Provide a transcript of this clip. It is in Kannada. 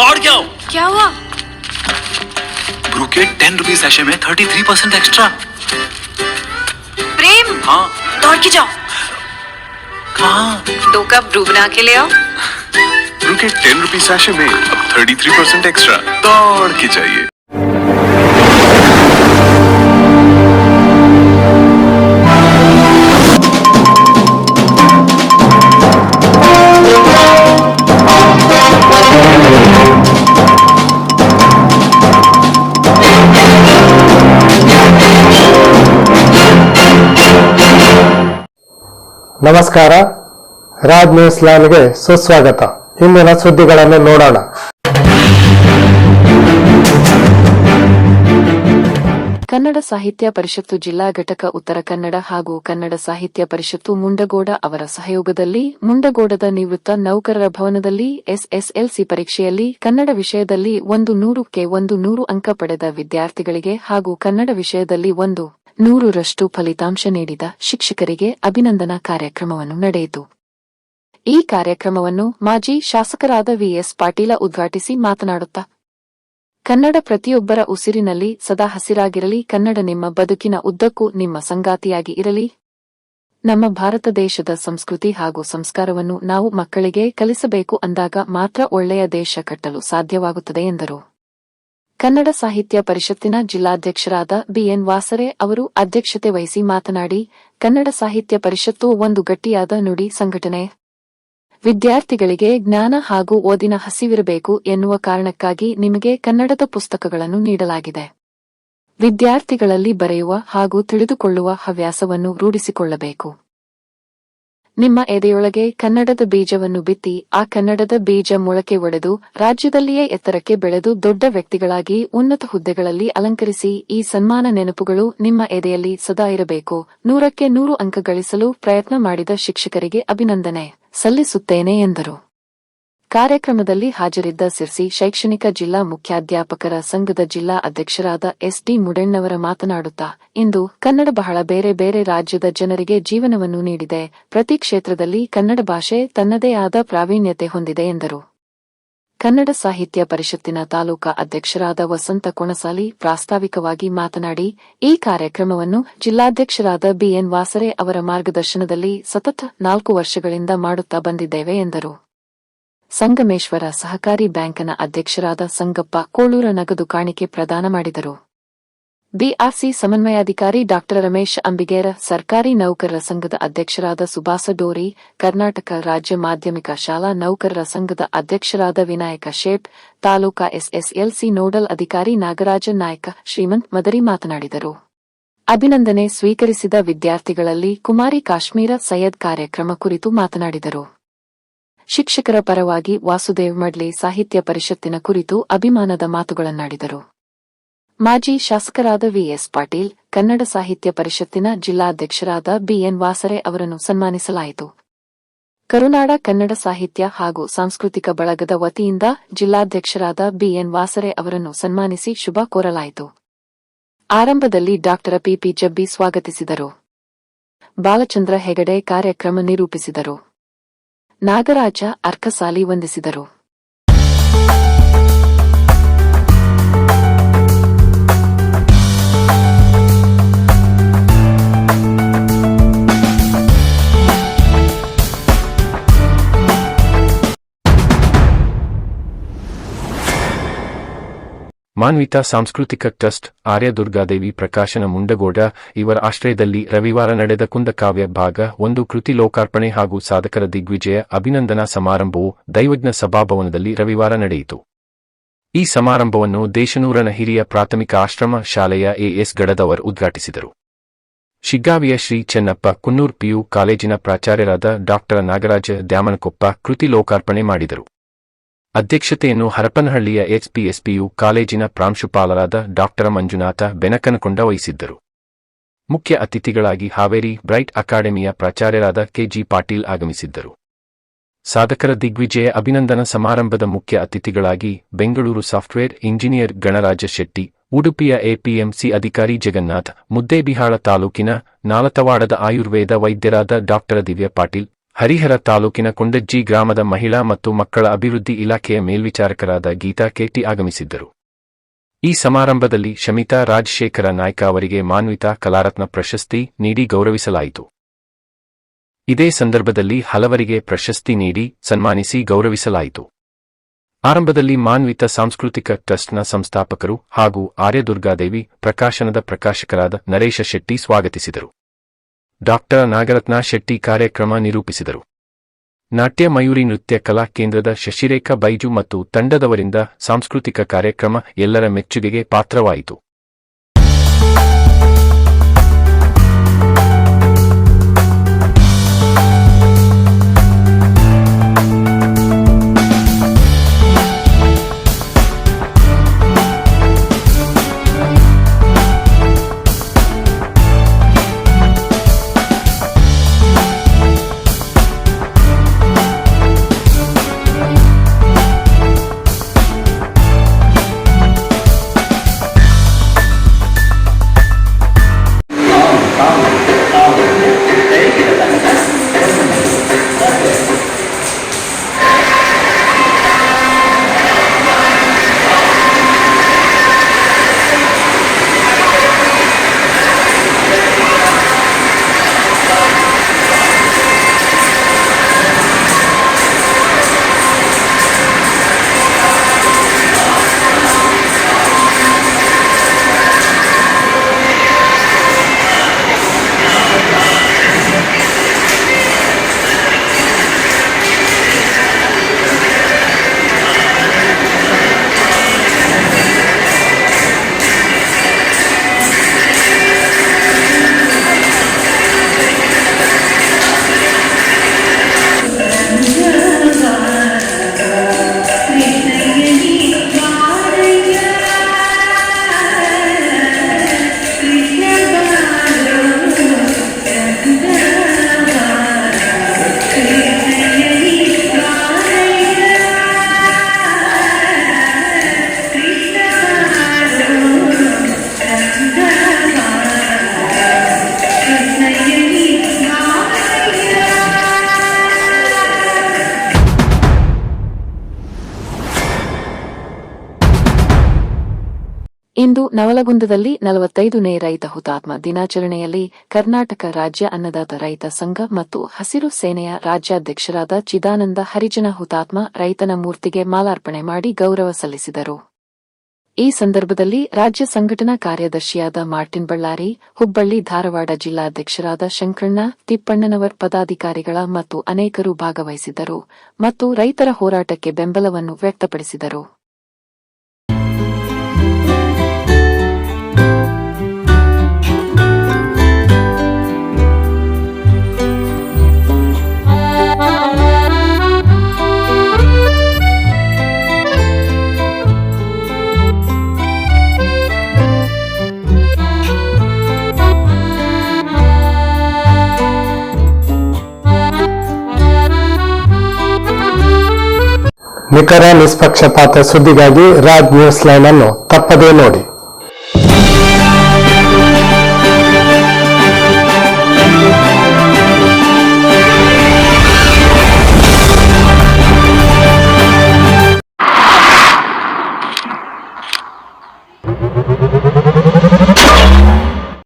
दौड़ क्या हो? क्या हुआ? ब्रू के 10 रुपीज सैशे में 33% एक्स्ट्रा। प्रेम, हाँ दौड़ के जाओ। कहाँ? 2 कप ब्रू बना के ले आओ। ब्रू के 10 रुपीज सैशे में अब 33% एक्स्ट्रा। दौड़ के चाहिए। ನಮಸ್ಕಾರ, ರಾಜ್ ನ್ಯೂಸ್ ಲ್ಯಾನ್ಗೆ ಸುಸ್ವಾಗತ. ಇಂದಿನ ಸುದ್ದಿಗಳನ್ನು ನೋಡೋಣ. ಕನ್ನಡ ಸಾಹಿತ್ಯ ಪರಿಷತ್ತು ಜಿಲ್ಲಾ ಘಟಕ ಉತ್ತರ ಕನ್ನಡ ಹಾಗೂ ಕನ್ನಡ ಸಾಹಿತ್ಯ ಪರಿಷತ್ತು ಮುಂಡಗೋಡ ಅವರ ಸಹಯೋಗದಲ್ಲಿ ಮುಂಡಗೋಡದ ನಿವೃತ್ತ ನೌಕರರ ಭವನದಲ್ಲಿ ಎಸ್ಎಸ್ಎಲ್ಸಿ ಪರೀಕ್ಷೆಯಲ್ಲಿ ಕನ್ನಡ ವಿಷಯದಲ್ಲಿ 100ಕ್ಕೆ 100 ಅಂಕ ಪಡೆದ ವಿದ್ಯಾರ್ಥಿಗಳಿಗೆ ಹಾಗೂ ಕನ್ನಡ ವಿಷಯದಲ್ಲಿ 100ರಷ್ಟು ಫಲಿತಾಂಶ ನೀಡಿದ ಶಿಕ್ಷಕರಿಗೆ ಅಭಿನಂದನಾ ಕಾರ್ಯಕ್ರಮವನ್ನು ನಡೆಯಿತು. ಈ ಕಾರ್ಯಕ್ರಮವನ್ನು ಮಾಜಿ ಶಾಸಕರಾದ ವಿಎಸ್ ಪಾಟೀಲ ಉದ್ಘಾಟಿಸಿ ಮಾತನಾಡುತ್ತಾ, ಕನ್ನಡ ಪ್ರತಿಯೊಬ್ಬರ ಉಸಿರಿನಲ್ಲಿ ಸದಾ ಹಸಿರಾಗಿರಲಿ, ಕನ್ನಡ ನಿಮ್ಮ ಬದುಕಿನ ಉದ್ದಕ್ಕೂ ನಿಮ್ಮ ಸಂಗಾತಿಯಾಗಿ ಇರಲಿ. ನಮ್ಮ ಭಾರತ ದೇಶದ ಸಂಸ್ಕೃತಿ ಹಾಗೂ ಸಂಸ್ಕಾರವನ್ನು ನಾವು ಮಕ್ಕಳಿಗೆ ಕಲಿಸಬೇಕು ಅಂದಾಗ ಮಾತ್ರ ಒಳ್ಳೆಯ ದೇಶ ಕಟ್ಟಲು ಸಾಧ್ಯವಾಗುತ್ತದೆ ಎಂದರು. ಕನ್ನಡ ಸಾಹಿತ್ಯ ಪರಿಷತ್ತಿನ ಜಿಲ್ಲಾಧ್ಯಕ್ಷರಾದ ಬಿಎನ್ ವಾಸರೆ ಅವರು ಅಧ್ಯಕ್ಷತೆ ವಹಿಸಿ ಮಾತನಾಡಿ, ಕನ್ನಡ ಸಾಹಿತ್ಯ ಪರಿಷತ್ತು ಒಂದು ಗಟ್ಟಿಯಾದ ನುಡಿ ಸಂಘಟನೆ. ವಿದ್ಯಾರ್ಥಿಗಳಿಗೆ ಜ್ಞಾನ ಹಾಗೂ ಓದಿನ ಹಸಿವಿರಬೇಕು ಎನ್ನುವ ಕಾರಣಕ್ಕಾಗಿ ನಿಮಗೆ ಕನ್ನಡದ ಪುಸ್ತಕಗಳನ್ನು ನೀಡಲಾಗಿದೆ. ವಿದ್ಯಾರ್ಥಿಗಳಲ್ಲಿ ಬರೆಯುವ ಹಾಗೂ ತಿಳಿದುಕೊಳ್ಳುವ ಹವ್ಯಾಸವನ್ನು ರೂಢಿಸಿಕೊಳ್ಳಬೇಕು. ನಿಮ್ಮ ಎದೆಯೊಳಗೆ ಕನ್ನಡದ ಬೀಜವನ್ನು ಬಿತ್ತಿ ಆ ಕನ್ನಡದ ಬೀಜ ಮೊಳಕೆ ಒಡೆದು ರಾಜ್ಯದಲ್ಲಿಯೇ ಎತ್ತರಕ್ಕೆ ಬೆಳೆದು ದೊಡ್ಡ ವ್ಯಕ್ತಿಗಳಾಗಿ ಉನ್ನತ ಹುದ್ದೆಗಳಲ್ಲಿ ಅಲಂಕರಿಸಿ ಈ ಸನ್ಮಾನ ನೆನಪುಗಳು ನಿಮ್ಮ ಎದೆಯಲ್ಲಿ ಸದಾ ಇರಬೇಕು. 100ಕ್ಕೆ 100 ಅಂಕ ಗಳಿಸಲು ಪ್ರಯತ್ನ ಮಾಡಿದ ಶಿಕ್ಷಕರಿಗೆ ಅಭಿನಂದನೆ ಸಲ್ಲಿಸುತ್ತೇನೆ ಎಂದರು. ಕಾರ್ಯಕ್ರಮದಲ್ಲಿ ಹಾಜರಿದ್ದ ಸಿರ್ಸಿ ಶೈಕ್ಷಣಿಕ ಜಿಲ್ಲಾ ಮುಖ್ಯಾಧ್ಯಾಪಕರ ಸಂಘದ ಜಿಲ್ಲಾ ಅಧ್ಯಕ್ಷರಾದ ಎಸ್.ಡಿ. ಮುಡೆಣ್ಣವರ ಮಾತನಾಡುತ್ತಾ, ಇಂದು ಕನ್ನಡ ಬಹಳ ಬೇರೆ ಬೇರೆ ರಾಜ್ಯದ ಜನರಿಗೆ ಜೀವನವನ್ನು ನೀಡಿದೆ. ಪ್ರತಿ ಕ್ಷೇತ್ರದಲ್ಲಿ ಕನ್ನಡ ಭಾಷೆ ತನ್ನದೇ ಆದ ಪ್ರಾವೀಣ್ಯತೆ ಹೊಂದಿದೆ ಎಂದರು. ಕನ್ನಡ ಸಾಹಿತ್ಯ ಪರಿಷತ್ತಿನ ತಾಲೂಕಾ ಅಧ್ಯಕ್ಷರಾದ ವಸಂತ ಕೊಣಸಾಲಿ ಪ್ರಾಸ್ತಾವಿಕವಾಗಿ ಮಾತನಾಡಿ, ಈ ಕಾರ್ಯಕ್ರಮವನ್ನು ಜಿಲ್ಲಾಧ್ಯಕ್ಷರಾದ ಬಿಎನ್ ವಾಸರೆ ಅವರ ಮಾರ್ಗದರ್ಶನದಲ್ಲಿ ಸತತ 4 ವರ್ಷಗಳಿಂದ ಮಾಡುತ್ತಾ ಬಂದಿದ್ದೇವೆ ಎಂದರು. ಸಂಗಮೇಶ್ವರ ಸಹಕಾರಿ ಬ್ಯಾಂಕ್ನ ಅಧ್ಯಕ್ಷರಾದ ಸಂಗಪ್ಪ ಕೋಳೂರ ನಗದು ಕಾಣಿಕೆ ಪ್ರದಾನ ಮಾಡಿದರು. ಬಿಆರ್ಸಿ ಸಮನ್ವಯಾಧಿಕಾರಿ ಡಾ ರಮೇಶ್ ಅಂಬಿಗೇರ, ಸರ್ಕಾರಿ ನೌಕರರ ಸಂಘದ ಅಧ್ಯಕ್ಷರಾದ ಸುಭಾಸ ಡೋರಿ, ಕರ್ನಾಟಕ ರಾಜ್ಯ ಮಾಧ್ಯಮಿಕ ಶಾಲಾ ನೌಕರರ ಸಂಘದ ಅಧ್ಯಕ್ಷರಾದ ವಿನಾಯಕ ಶೇಟ್, ತಾಲೂಕಾ ಎಸ್ಎಸ್ಎಲ್ಸಿ ನೋಡಲ್ ಅಧಿಕಾರಿ ನಾಗರಾಜ ನಾಯ್ಕ, ಶ್ರೀಮಂತ್ ಮದರಿ ಮಾತನಾಡಿದರು. ಅಭಿನಂದನೆ ಸ್ವೀಕರಿಸಿದ ವಿದ್ಯಾರ್ಥಿಗಳಲ್ಲಿ ಕುಮಾರಿ ಕಾಶ್ಮೀರ ಸೈಯದ್ ಕಾರ್ಯಕ್ರಮ ಕುರಿತು ಮಾತನಾಡಿದರು. ಶಿಕ್ಷಕರ ಪರವಾಗಿ ವಾಸುದೇವ್ ಮಡ್ಲಿ ಸಾಹಿತ್ಯ ಪರಿಷತ್ತಿನ ಕುರಿತು ಅಭಿಮಾನದ ಮಾತುಗಳನ್ನಾಡಿದರು. ಮಾಜಿ ಶಾಸಕರಾದ ವಿಎಸ್ ಪಾಟೀಲ್, ಕನ್ನಡ ಸಾಹಿತ್ಯ ಪರಿಷತ್ತಿನ ಜಿಲ್ಲಾಧ್ಯಕ್ಷರಾದ ಬಿಎನ್ ವಾಸರೆ ಅವರನ್ನು ಸನ್ಮಾನಿಸಲಾಯಿತು. ಕರುನಾಡ ಕನ್ನಡ ಸಾಹಿತ್ಯ ಹಾಗೂ ಸಾಂಸ್ಕೃತಿಕ ಬಳಗದ ವತಿಯಿಂದ ಜಿಲ್ಲಾಧ್ಯಕ್ಷರಾದ ಬಿಎನ್ ವಾಸರೆ ಅವರನ್ನು ಸನ್ಮಾನಿಸಿ ಶುಭ ಕೋರಲಾಯಿತು. ಆರಂಭದಲ್ಲಿ ಡಾ ಪಿಪಿ ಜಬ್ಬಿ ಸ್ವಾಗತಿಸಿದರು. ಬಾಲಚಂದ್ರ ಹೆಗಡೆ ಕಾರ್ಯಕ್ರಮ ನಿರೂಪಿಸಿದರು. ನಾಗರಾಜ ಅರ್ಕಸಾಲಿ ವಂದಿಸಿದರು. ಮಾನ್ವಿತಾ ಸಾಂಸ್ಕೃತಿಕ ಟ್ರಸ್ಟ್, ಆರ್ಯ ದುರ್ಗಾದೇವಿ ಪ್ರಕಾಶನ ಮುಂಡಗೋಡ ಇವರ ಆಶ್ರಯದಲ್ಲಿ ರವಿವಾರ ನಡೆದ ಕುಂದಕಾವ್ಯ ಭಾಗ 1 ಕೃತಿ ಲೋಕಾರ್ಪಣೆ ಹಾಗೂ ಸಾಧಕರ ದಿಗ್ವಿಜಯ ಅಭಿನಂದನಾ ಸಮಾರಂಭವು ದೈವಜ್ಞ ಸಭಾಭವನದಲ್ಲಿ ರವಿವಾರ ನಡೆಯಿತು. ಈ ಸಮಾರಂಭವನ್ನು ದೇಶನೂರನ ಹಿರಿಯ ಪ್ರಾಥಮಿಕ ಆಶ್ರಮ ಶಾಲೆಯ ಎಎಸ್ ಗಡದವರ್ ಉದ್ಘಾಟಿಸಿದರು. ಶಿಗ್ಗಾವಿಯ ಶ್ರೀ ಚೆನ್ನಪ್ಪ ಕುನ್ನೂರ್ ಪಿಯು ಕಾಲೇಜಿನ ಪ್ರಾಚಾರ್ಯರಾದ ಡಾ ನಾಗರಾಜ ದ್ಯಾಮನಕೊಪ್ಪ ಕೃತಿ ಲೋಕಾರ್ಪಣೆ ಮಾಡಿದರು. ಅಧ್ಯಕ್ಷತೆಯನ್ನು ಹರಪನಹಳ್ಳಿಯ ಎಚ್ಪಿಎಸ್ಪಿಯು ಕಾಲೇಜಿನ ಪ್ರಾಂಶುಪಾಲರಾದ ಡಾ ಮಂಜುನಾಥ ಬೆನಕನಕೊಂಡ ವಹಿಸಿದ್ದರು. ಮುಖ್ಯ ಅತಿಥಿಗಳಾಗಿ ಹಾವೇರಿ ಬ್ರೈಟ್ ಅಕಾಡೆಮಿಯ ಪ್ರಾಚಾರ್ಯರಾದ ಕೆಜಿ ಪಾಟೀಲ್ ಆಗಮಿಸಿದ್ದರು. ಸಾಧಕರ ದಿಗ್ವಿಜಯ ಅಭಿನಂದನಾ ಸಮಾರಂಭದ ಮುಖ್ಯ ಅತಿಥಿಗಳಾಗಿ ಬೆಂಗಳೂರು ಸಾಫ್ಟ್ವೇರ್ ಇಂಜಿನಿಯರ್ ಗಣರಾಜ ಶೆಟ್ಟಿ, ಉಡುಪಿಯ ಎಪಿಎಂಸಿ ಅಧಿಕಾರಿ ಜಗನ್ನಾಥ್, ಮುದ್ದೇಬಿಹಾಳ ತಾಲೂಕಿನ ನಾಲತವಾಡದ ಆಯುರ್ವೇದ ವೈದ್ಯರಾದ ಡಾ ದಿವ್ಯ ಪಾಟೀಲ್, ಹರಿಹರ ತಾಲೂಕಿನ ಕೊಂಡಜ್ಜಿ ಗ್ರಾಮದ ಮಹಿಳಾ ಮತ್ತು ಮಕ್ಕಳ ಅಭಿವೃದ್ಧಿ ಇಲಾಖೆಯ ಮೇಲ್ವಿಚಾರಕರಾದ ಗೀತಾ ಕೆಟಿ ಆಗಮಿಸಿದ್ದರು. ಈ ಸಮಾರಂಭದಲ್ಲಿ ಶಮಿತಾ ರಾಜಶೇಖರ ನಾಯ್ಕ ಅವರಿಗೆ ಮಾನ್ವಿತಾ ಕಲಾರತ್ನ ಪ್ರಶಸ್ತಿ ನೀಡಿ ಗೌರವಿಸಲಾಯಿತು. ಇದೇ ಸಂದರ್ಭದಲ್ಲಿ ಹಲವರಿಗೆ ಪ್ರಶಸ್ತಿ ನೀಡಿ ಸನ್ಮಾನಿಸಿ ಗೌರವಿಸಲಾಯಿತು. ಆರಂಭದಲ್ಲಿ ಮಾನ್ವಿತ ಸಾಂಸ್ಕೃತಿಕ ಟ್ರಸ್ಟ್ನ ಸಂಸ್ಥಾಪಕರು ಹಾಗೂ ಆರ್ಯದುರ್ಗಾದೇವಿ ಪ್ರಕಾಶನದ ಪ್ರಕಾಶಕರಾದ ನರೇಶ ಶೆಟ್ಟಿ ಸ್ವಾಗತಿಸಿದರು. ಡಾಕ್ಟರ್ ನಾಗರತ್ನ ಶೆಟ್ಟಿ ಕಾರ್ಯಕ್ರಮ ನಿರೂಪಿಸಿದರು. ನಾಟ್ಯ ಮಯೂರಿ ನೃತ್ಯ ಕಲಾ ಕೇಂದ್ರದ ಶಶಿರೇಖಾ ಬೈಜು ಮತ್ತು ತಂಡದವರಿಂದ ಸಾಂಸ್ಕೃತಿಕ ಕಾರ್ಯಕ್ರಮ ಎಲ್ಲರ ಮೆಚ್ಚುಗೆಗೆ ಪಾತ್ರವಾಯಿತು. ಇಂದು ನವಲಗುಂದದಲ್ಲಿ 45ನೇ ರೈತ ಹುತಾತ್ಮ ದಿನಾಚರಣೆಯಲ್ಲಿ ಕರ್ನಾಟಕ ರಾಜ್ಯ ಅನ್ನದಾತ ರೈತ ಸಂಘ ಮತ್ತು ಹಸಿರು ಸೇನೆಯ ರಾಜ್ಯಾಧ್ಯಕ್ಷರಾದ ಚಿದಾನಂದ ಹರಿಜನ ಹುತಾತ್ಮ ರೈತನ ಮೂರ್ತಿಗೆ ಮಾಲಾರ್ಪಣೆ ಮಾಡಿ ಗೌರವ ಸಲ್ಲಿಸಿದರು. ಈ ಸಂದರ್ಭದಲ್ಲಿ ರಾಜ್ಯ ಸಂಘಟನಾ ಕಾರ್ಯದರ್ಶಿಯಾದ ಮಾರ್ಟಿನ್ ಬಳ್ಳಾರಿ, ಹುಬ್ಬಳ್ಳಿ ಧಾರವಾಡ ಜಿಲ್ಲಾಧ್ಯಕ್ಷರಾದ ಶಂಕರಣ್ಣ ತಿಪ್ಪಣ್ಣನವರ್ ಪದಾಧಿಕಾರಿಗಳ ಮತ್ತು ಅನೇಕರು ಭಾಗವಹಿಸಿದ್ದರು ಮತ್ತು ರೈತರ ಹೋರಾಟಕ್ಕೆ ಬೆಂಬಲವನ್ನು ವ್ಯಕ್ತಪಡಿಸಿದರು. ನಿಖರ ನಿಷ್ಪಕ್ಷಪಾತ ಸುದ್ದಿಗಾಗಿ ರಾಜ್ ನ್ಯೂಸ್ ಲೈನ್ ಅನ್ನು ತಪ್ಪದೇ ನೋಡಿ.